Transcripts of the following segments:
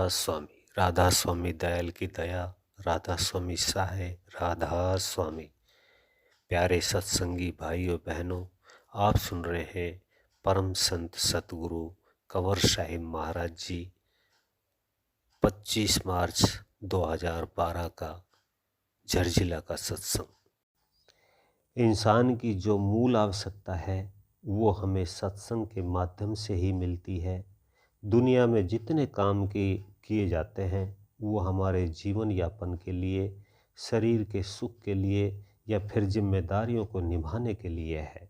स्वामी। राधा स्वामी दयाल की दया, राधा स्वामी सहाय, राधा स्वामी। प्यारे सत्संगी भाइयों बहनों, आप सुन रहे हैं परम संत सतगुरु कंवर साहिब महाराज जी 25 मार्च 2012 का झरझिला का सत्संग। इंसान की जो मूल आवश्यकता है वो हमें सत्संग के माध्यम से ही मिलती है। दुनिया में जितने काम किए जाते हैं वो हमारे जीवन यापन के लिए, शरीर के सुख के लिए या फिर जिम्मेदारियों को निभाने के लिए है।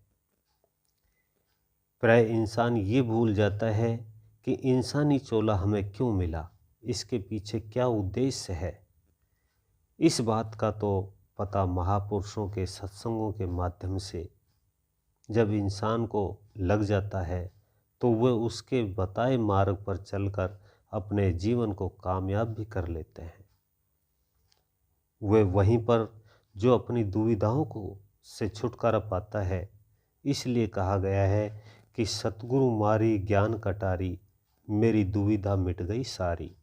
प्राय इंसान ये भूल जाता है कि इंसानी चोला हमें क्यों मिला, इसके पीछे क्या उद्देश्य है। इस बात का तो पता महापुरुषों के सत्संगों के माध्यम से जब इंसान को लग जाता है तो वह उसके बताए मार्ग पर चलकर अपने जीवन को कामयाब भी कर लेते हैं। वह वहीं पर जो अपनी दुविधाओं को से छुटकारा पाता है। इसलिए कहा गया है कि सतगुरु मारी ज्ञान कटारी, मेरी दुविधा मिट गई सारी।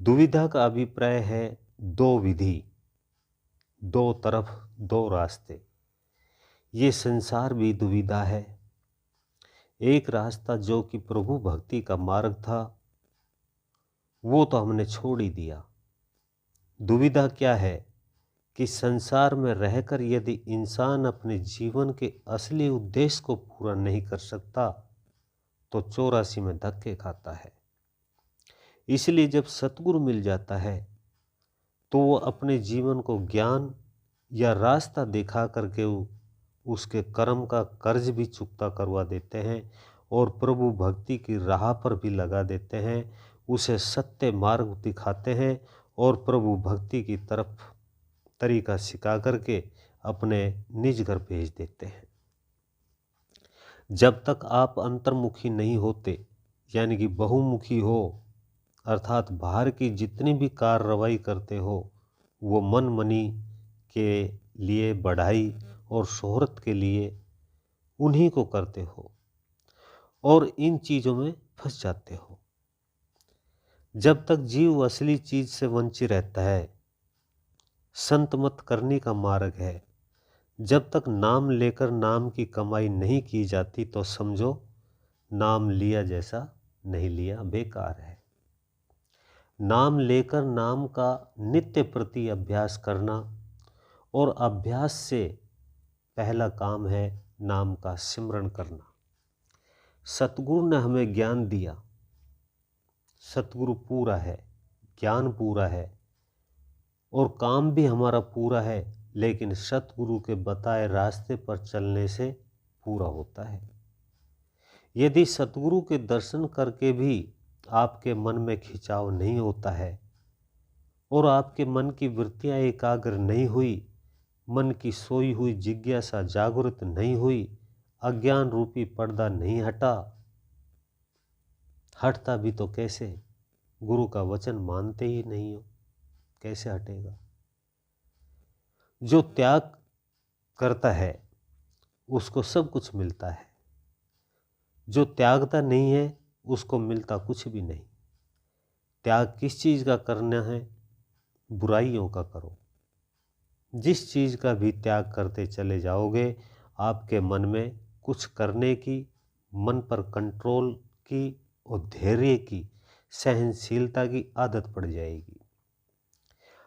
दुविधा का अभिप्राय है दो विधि, दो तरफ दो रास्ते। ये संसार भी दुविधा है। एक रास्ता जो कि प्रभु भक्ति का मार्ग था वो तो हमने छोड़ ही दिया। दुविधा क्या है कि संसार में रहकर यदि इंसान अपने जीवन के असली उद्देश्य को पूरा नहीं कर सकता तो 84 में धक्के खाता है। इसलिए जब सतगुरु मिल जाता है तो वो अपने जीवन को ज्ञान या रास्ता दिखा करके उसके कर्म का कर्ज भी चुकता करवा देते हैं और प्रभु भक्ति की राह पर भी लगा देते हैं। उसे सत्य मार्ग दिखाते हैं और प्रभु भक्ति की तरफ तरीका सिखा करके अपने निज घर भेज देते हैं। जब तक आप अंतर्मुखी नहीं होते, यानी कि बहुमुखी हो, अर्थात बाहर की जितनी भी कार्रवाई करते हो वो मन मनी के लिए, बढ़ाई और शोहरत के लिए उन्हीं को करते हो और इन चीज़ों में फंस जाते हो। जब तक जीव असली चीज़ से वंचित रहता है, संत मत करने का मार्ग है। जब तक नाम लेकर नाम की कमाई नहीं की जाती तो समझो नाम लिया जैसा नहीं लिया, बेकार है। नाम लेकर नाम का नित्य प्रति अभ्यास करना, और अभ्यास से पहला काम है नाम का सिमरण करना। सतगुरु ने हमें ज्ञान दिया, सतगुरु पूरा है, ज्ञान पूरा है और काम भी हमारा पूरा है, लेकिन सतगुरु के बताए रास्ते पर चलने से पूरा होता है। यदि सतगुरु के दर्शन करके भी आपके मन में खिंचाव नहीं होता है और आपके मन की वृत्तियां एकाग्र नहीं हुई, मन की सोई हुई जिज्ञासा जागृत नहीं हुई, अज्ञान रूपी पर्दा नहीं हटता भी तो कैसे, गुरु का वचन मानते ही नहीं हो, कैसे हटेगा। जो त्याग करता है उसको सब कुछ मिलता है, जो त्यागता नहीं है उसको मिलता कुछ भी नहीं। त्याग किस चीज़ का करना है? बुराइयों का करो। जिस चीज़ का भी त्याग करते चले जाओगे आपके मन में कुछ करने की, मन पर कंट्रोल की और धैर्य की, सहनशीलता की आदत पड़ जाएगी।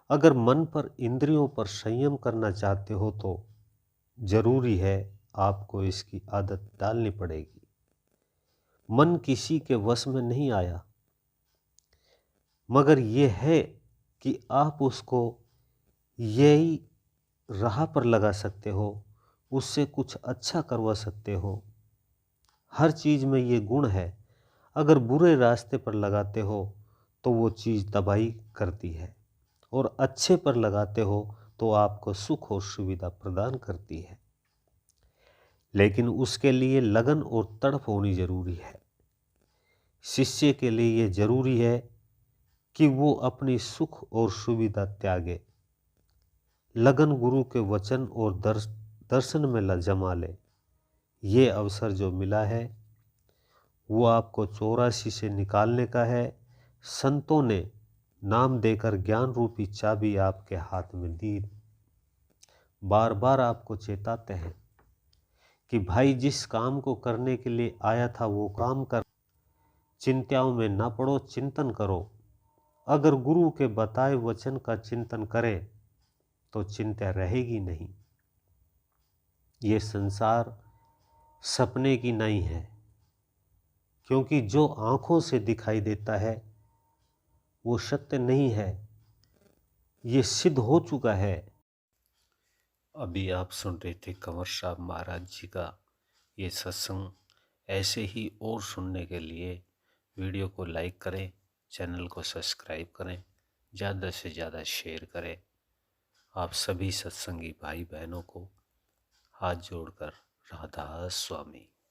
अगर मन पर, इंद्रियों पर संयम करना चाहते हो तो जरूरी है आपको इसकी आदत डालनी पड़ेगी। मन किसी के वश में नहीं आया, मगर यह है कि आप उसको यही राह पर लगा सकते हो, उससे कुछ अच्छा करवा सकते हो। हर चीज़ में ये गुण है। अगर बुरे रास्ते पर लगाते हो तो वो चीज़ तबाही करती है, और अच्छे पर लगाते हो तो आपको सुख और सुविधा प्रदान करती है। लेकिन उसके लिए लगन और तड़प होनी जरूरी है। शिष्य के लिए ये जरूरी है कि वो अपनी सुख और सुविधा त्यागे, लगन गुरु के वचन और दर्शन में जमा ले। ये अवसर जो मिला है वो आपको 84 से निकालने का है, संतों ने नाम देकर ज्ञान रूपी चाबी आपके हाथ में दी। बार बार आपको चेताते हैं कि भाई जिस काम को करने के लिए आया था वो काम कर, चिंताओं में ना पड़ो, चिंतन करो। अगर गुरु के बताए वचन का चिंतन करें तो चिंता रहेगी नहीं। ये संसार सपने की नहीं है, क्योंकि जो आंखों से दिखाई देता है वो सत्य नहीं है, ये सिद्ध हो चुका है। अभी आप सुन रहे थे कंवर साहब महाराज जी का ये सत्संग। ऐसे ही और सुनने के लिए वीडियो को लाइक करें, चैनल को सब्सक्राइब करें, ज़्यादा से ज़्यादा शेयर करें। आप सभी सत्संगी भाई बहनों को हाथ जोड़कर राधा स्वामी।